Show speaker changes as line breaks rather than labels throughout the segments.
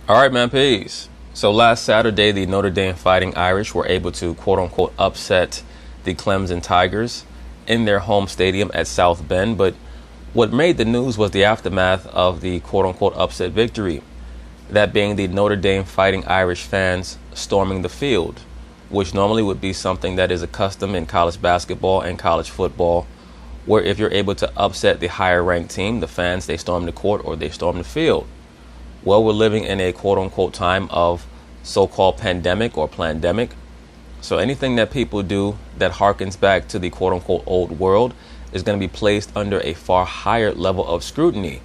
All right, man, peace. So last Saturday, the Notre Dame Fighting Irish were able to quote-unquote upset the Clemson Tigers in their home stadium at South Bend. But what made the news was the aftermath of the quote-unquote upset victory, that being the Notre Dame Fighting Irish fans storming the field, which normally would be something that is accustomed in college basketball and college football, where if you're able to upset the higher ranked team, the fans, they storm the court or they storm the field. Well, we're living in a quote-unquote time of so-called pandemic or plandemic. So anything that people do that harkens back to the quote-unquote old world is going to be placed under a far higher level of scrutiny.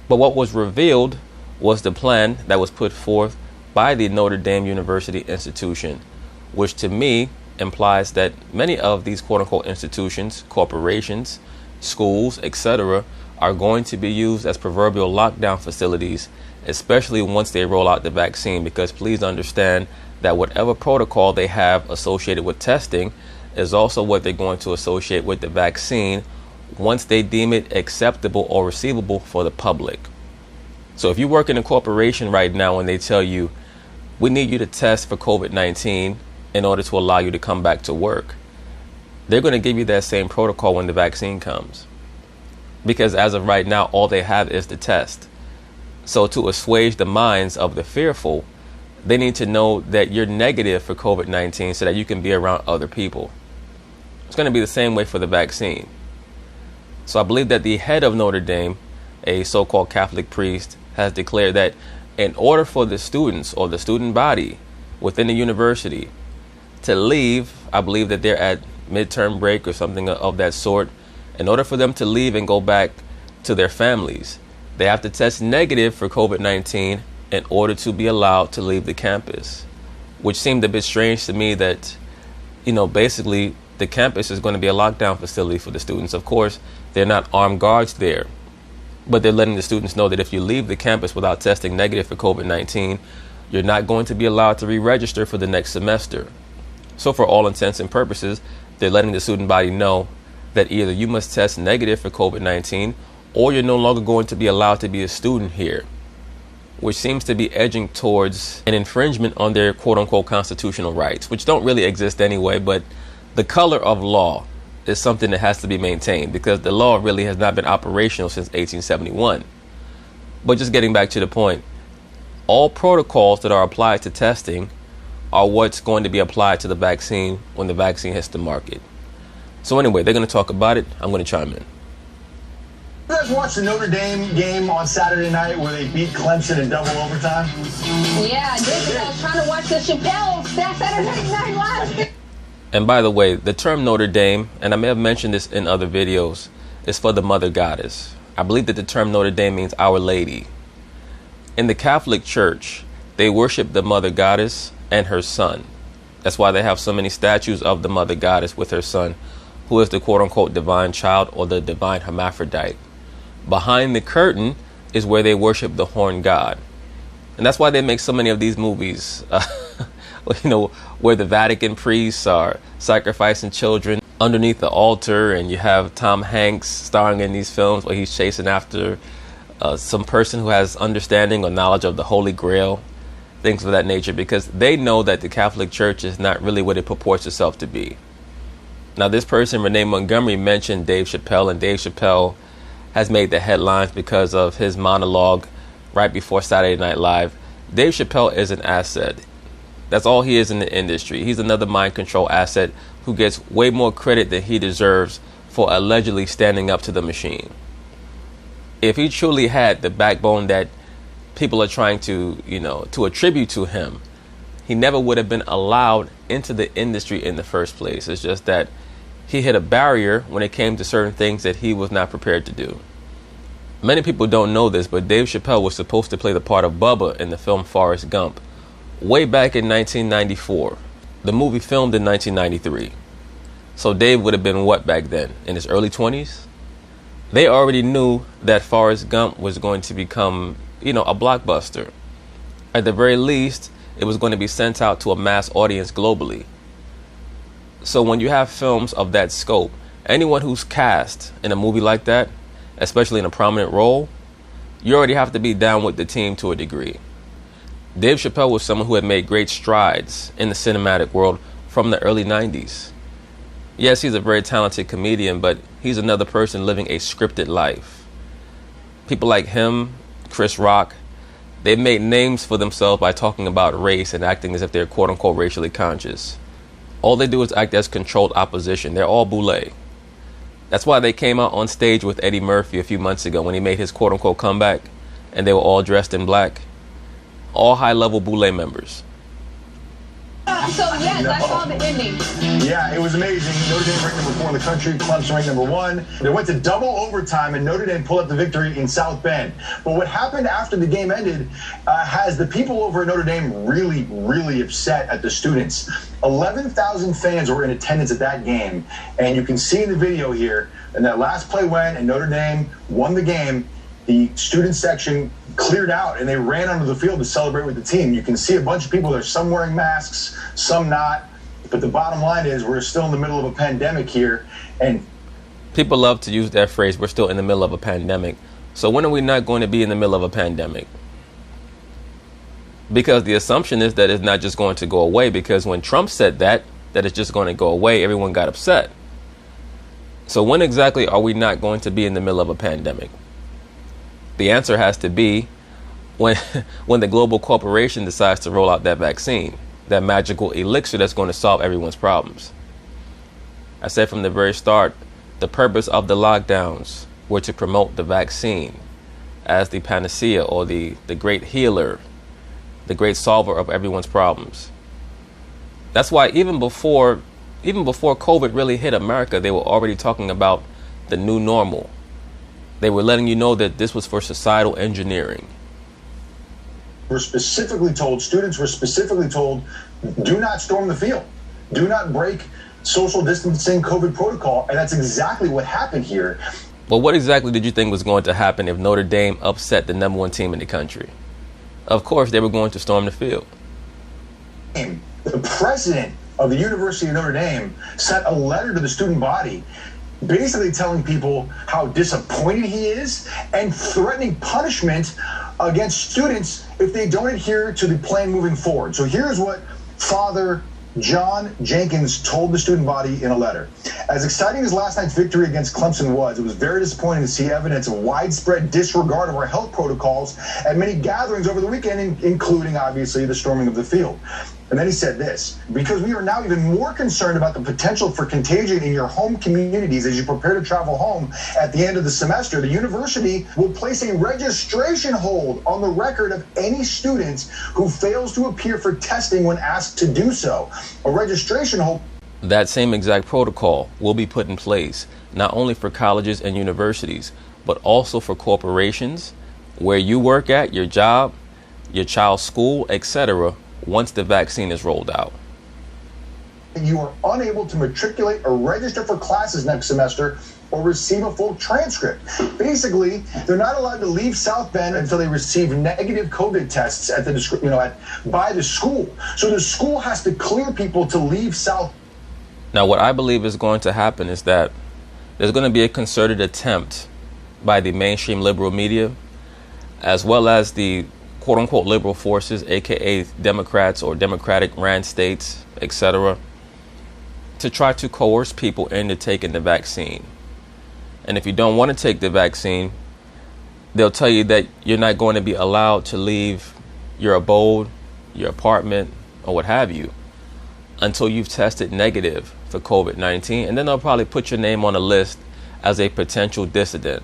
But what was revealed was the plan that was put forth by the Notre Dame University institution, which to me implies that many of these quote-unquote institutions, corporations, schools, etc., are going to be used as proverbial lockdown facilities, especially once they roll out the vaccine, because please understand that whatever protocol they have associated with testing is also what they're going to associate with the vaccine once they deem it acceptable or receivable for the public. So if you work in a corporation right now and they tell you, we need you to test for COVID-19 in order to allow you to come back to work, they're going to give you that same protocol when the vaccine comes. Because as of right now, all they have is the test. So to assuage the minds of the fearful, they need to know that you're negative for COVID-19 so that you can be around other people. It's going to be the same way for the vaccine. So I believe that the head of Notre Dame, a so-called Catholic priest, has declared that in order for the students or the student body within the university to leave, I believe that they're at midterm break or something of that sort. In order for them to leave and go back to their families, they have to test negative for COVID-19 in order to be allowed to leave the campus, which seemed a bit strange to me that, basically the campus is going to be a lockdown facility for the students. Of course, they're not armed guards there, but they're letting the students know that if you leave the campus without testing negative for COVID-19, you're not going to be allowed to re-register for the next semester. So for all intents and purposes, they're letting the student body know that either you must test negative for COVID-19 or you're no longer going to be allowed to be a student here, which seems to be edging towards an infringement on their quote-unquote constitutional rights, which don't really exist anyway. But the color of law is something that has to be maintained because the law really has not been operational since 1871. But just getting back to the point, all protocols that are applied to testing are what's going to be applied to the vaccine when the vaccine hits the market. So anyway, they're going to talk about it. I'm going to chime in.
You guys watched the Notre Dame game on Saturday night where they beat Clemson in double overtime?
Yeah, I did, because I was trying to watch the Chappelle Saturday Night Live.
And by the way, the term Notre Dame, and I may have mentioned this in other videos, is for the mother goddess. I believe that the term Notre Dame means Our Lady. In the Catholic Church, they worship the mother goddess and her son. That's why they have so many statues of the mother goddess with her son, who is the quote-unquote divine child or the divine hermaphrodite. Behind the curtain is where they worship the horned god. And that's why they make so many of these movies, where the Vatican priests are sacrificing children underneath the altar, and you have Tom Hanks starring in these films where he's chasing after some person who has understanding or knowledge of the Holy Grail, things of that nature, because they know that the Catholic Church is not really what it purports itself to be. Now, this person, Renee Montgomery, mentioned Dave Chappelle, and Dave Chappelle has made the headlines because of his monologue right before Saturday Night Live. Dave Chappelle is an asset. That's all he is in the industry. He's another mind control asset who gets way more credit than he deserves for allegedly standing up to the machine. If he truly had the backbone that people are trying to attribute to him, he never would have been allowed into the industry in the first place. It's just that he hit a barrier when it came to certain things that he was not prepared to do. Many people don't know this, but Dave Chappelle was supposed to play the part of Bubba in the film Forrest Gump way back in 1994. The movie filmed in 1993. So Dave would have been what back then? In his early 20s? They already knew that Forrest Gump was going to become, a blockbuster. At the very least, it was going to be sent out to a mass audience globally. So when you have films of that scope, anyone who's cast in a movie like that, especially in a prominent role, you already have to be down with the team to a degree. Dave Chappelle was someone who had made great strides in the cinematic world from the early 90s. Yes, he's a very talented comedian, but he's another person living a scripted life. People like him, Chris Rock, they've made names for themselves by talking about race and acting as if they're quote-unquote racially conscious. All they do is act as controlled opposition. They're all boule. That's why they came out on stage with Eddie Murphy a few months ago when he made his quote-unquote comeback, and they were all dressed in black. All high-level boule members.
So yes, I saw the ending.
Yeah, it was amazing. Notre Dame ranked number 4 in the country, Clemson ranked number 1. They went to double overtime, and Notre Dame pulled up the victory in South Bend. But what happened after the game ended has the people over at Notre Dame really, really upset at the students. 11,000 fans were in attendance at that game, and you can see in the video here, and that last play went, and Notre Dame won the game. The student section cleared out and they ran onto the field to celebrate with the team. You can see a bunch of people there, some wearing masks, some not. But the bottom line is we're still in the middle of a pandemic here. And
people love to use that phrase, we're still in the middle of a pandemic. So when are we not going to be in the middle of a pandemic? Because the assumption is that it's not just going to go away, because when Trump said that it's just going to go away, everyone got upset. So when exactly are we not going to be in the middle of a pandemic? The answer has to be when the global corporation decides to roll out that vaccine, that magical elixir that's going to solve everyone's problems. I said from the very start, the purpose of the lockdowns were to promote the vaccine as the panacea or the great healer, the great solver of everyone's problems. That's why even before COVID really hit America, they were already talking about the new normal. They were letting you know that this was for societal engineering.
Students were specifically told, do not storm the field. Do not break social distancing COVID protocol. And that's exactly what happened here.
But what exactly did you think was going to happen if Notre Dame upset the number 1 team in the country? Of course, they were going to storm the field.
The president of the University of Notre Dame sent a letter to the student body basically telling people how disappointed he is and threatening punishment against students if they don't adhere to the plan moving forward. So here's what Father John Jenkins told the student body in a letter. As exciting as last night's victory against Clemson was, it was very disappointing to see evidence of widespread disregard of our health protocols at many gatherings over the weekend, including, obviously, the storming of the field. And then he said this, because we are now even more concerned about the potential for contagion in your home communities as you prepare to travel home at the end of the semester, the university will place a registration hold on the record of any student who fails to appear for testing when asked to do so. A registration hold.
That same exact protocol will be put in place, not only for colleges and universities, but also for corporations, where you work at, your job, your child's school, etc., once the vaccine is rolled out.
You are unable to matriculate or register for classes next semester or receive a full transcript. Basically, they're not allowed to leave South Bend until they receive negative COVID tests at by the school. So the school has to clear people to leave South.
Now, what I believe is going to happen is that there's going to be a concerted attempt by the mainstream liberal media, as well as the quote-unquote liberal forces, aka Democrats or Democratic ran states, etc., to try to coerce people into taking the vaccine. And if you don't want to take the vaccine, they'll tell you that you're not going to be allowed to leave your abode, your apartment, or what have you, until you've tested negative for COVID-19. And then they'll probably put your name on a list as a potential dissident.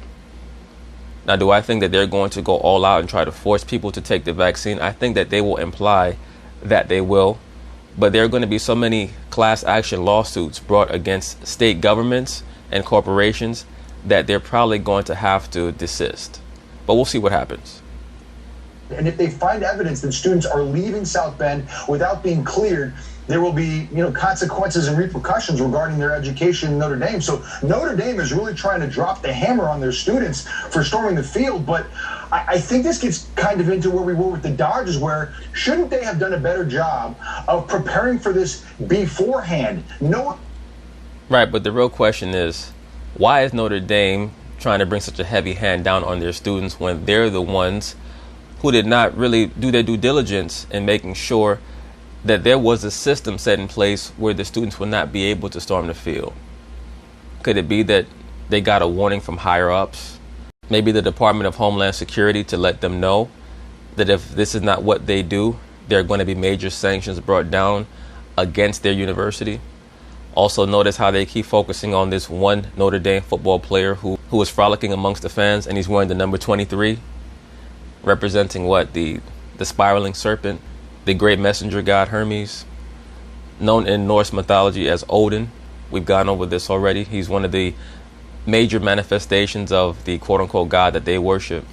Now, do I think that they're going to go all out and try to force people to take the vaccine? I think that they will imply that they will. But there are going to be so many class action lawsuits brought against state governments and corporations that they're probably going to have to desist. But we'll see what happens.
And if they find evidence that students are leaving South Bend without being cleared, there will be, consequences and repercussions regarding their education in Notre Dame. So Notre Dame is really trying to drop the hammer on their students for storming the field. But I think this gets kind of into where we were with the Dodgers, where shouldn't they have done a better job of preparing for this beforehand?
Right, but the real question is, why is Notre Dame trying to bring such a heavy hand down on their students when they're the ones who did not really do their due diligence in making sure that there was a system set in place where the students would not be able to storm the field? Could it be that they got a warning from higher ups? Maybe the Department of Homeland Security to let them know that if this is not what they do, there are going to be major sanctions brought down against their university. Also notice how they keep focusing on this one Notre Dame football player who was frolicking amongst the fans, and he's wearing the number 23, representing what? The spiraling serpent, the great messenger god Hermes, known in Norse mythology as Odin. We've gone over this already. He's one of the major manifestations of the quote-unquote god that they worship.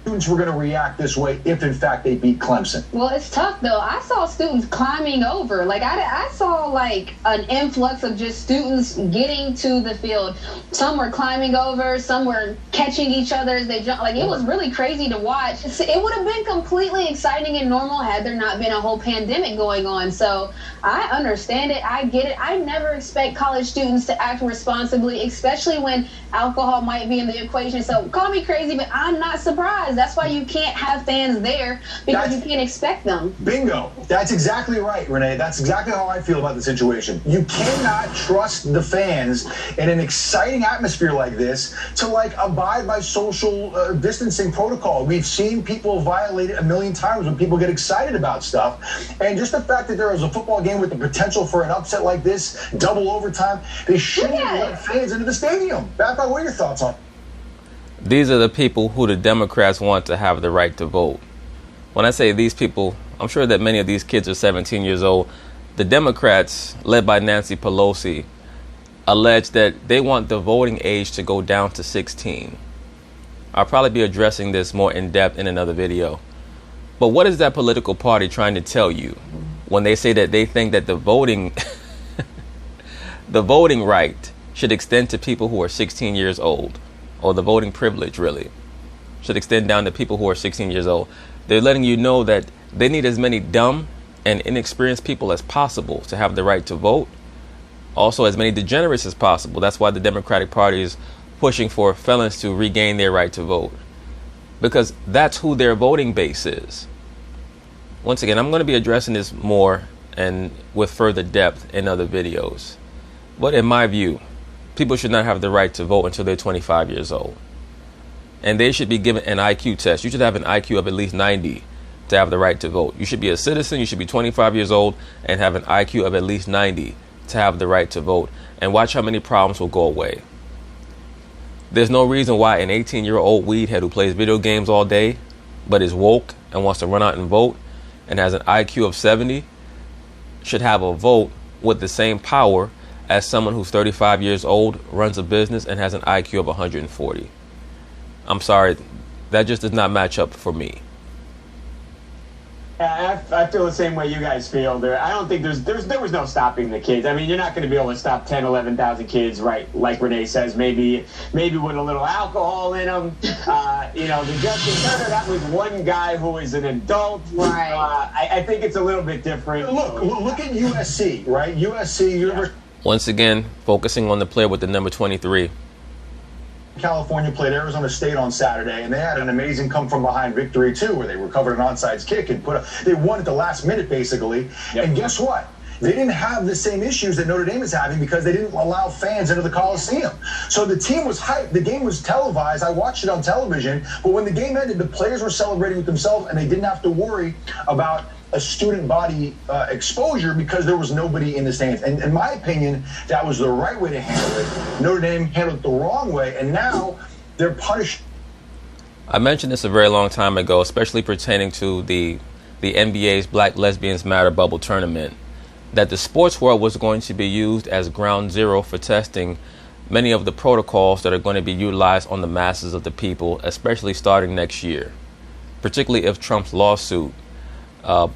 Students were going to react this way if, in fact, they beat Clemson.
Well, it's tough, though. I saw students climbing over. Like, I saw, like, an influx of just students getting to the field. Some were climbing over. Some were catching each other as they jumped. Like, it was really crazy to watch. It would have been completely exciting and normal had there not been a whole pandemic going on. So I understand it. I get it. I never expect college students to act responsibly, especially when alcohol might be in the equation. So call me crazy, but I'm not surprised. That's why you can't have fans there, because you can't expect them.
Bingo. That's exactly right, Renee. That's exactly how I feel about the situation. You cannot trust the fans in an exciting atmosphere like this to, like, abide by social distancing protocol. We've seen people violate it a million times when people get excited about stuff. And just the fact that there was a football game with the potential for an upset like this, double overtime, they shouldn't let fans into the stadium. Back by, what are your thoughts on it?
These are the people who the Democrats want to have the right to vote. When I say these people, I'm sure that many of these kids are 17 years old. The Democrats, led by Nancy Pelosi, allege that they want the voting age to go down to 16. I'll probably be addressing this more in depth in another video. But what is that political party trying to tell you when they say that they think that the voting the voting right should extend to people who are 16 years old? Or the voting privilege, really, should extend down to people who are 16 years old. They're letting you know that they need as many dumb and inexperienced people as possible to have the right to vote. Also, as many degenerates as possible. That's why the Democratic Party is pushing for felons to regain their right to vote, because that's who their voting base is. Once again, I'm going to be addressing this more and with further depth in other videos. But in my view, people should not have the right to vote until they're 25 years old. And they should be given an IQ test. You should have an IQ of at least 90 to have the right to vote. You should be a citizen. You should be 25 years old and have an IQ of at least 90 to have the right to vote. And watch how many problems will go away. There's no reason why an 18-year-old weedhead who plays video games all day but is woke and wants to run out and vote and has an IQ of 70 should have a vote with the same power as someone who's 35 years old, runs a business, and has an IQ of 140. I'm sorry, that just does not match up for me.
Yeah, I feel the same way you guys feel. I don't think there was no stopping the kids. I mean, you're not going to be able to stop 10, 11,000 kids, right? Like Renee says, maybe with a little alcohol in them. The Justin Turner, that was one guy who is an adult.
Right.
I think it's a little bit different.
Look at USC, right? USC, University.
Once again, focusing on the player with the number 23.
California played Arizona State on Saturday, and they had an amazing come-from-behind victory, too, where they recovered an onside kick and they won at the last minute, basically. Yep. And guess what? They didn't have the same issues that Notre Dame is having because they didn't allow fans into the Coliseum. So the team was hyped. The game was televised. I watched it on television. But when the game ended, the players were celebrating with themselves, and they didn't have to worry about a student body exposure because there was nobody in the stands. And in my opinion, that was the right way to handle it. Notre Dame handled it the wrong way, and now they're punished.
I mentioned this a very long time ago, especially pertaining to the NBA's Black Lesbians Matter bubble tournament, that the sports world was going to be used as ground zero for testing many of the protocols that are going to be utilized on the masses of the people, especially starting next year, particularly if Trump's lawsuit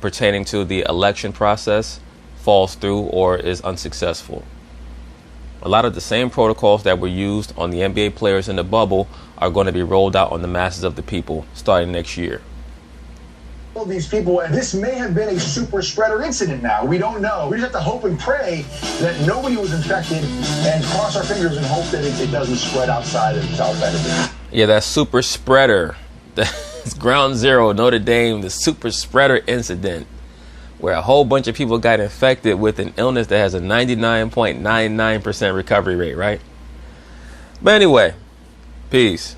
pertaining to the election process falls through or is unsuccessful. A lot of the same protocols that were used on the NBA players in the bubble are going to be rolled out on the masses of the people starting next year.
All these people, and this may have been a super spreader incident now. We don't know. We just have to hope and pray that nobody was infected and cross our fingers and hope that it doesn't spread outside of the South End.
Yeah, that super spreader. It's ground zero, Notre Dame, the super spreader incident, where a whole bunch of people got infected with an illness that has a 99.99% recovery rate, right? But anyway, peace.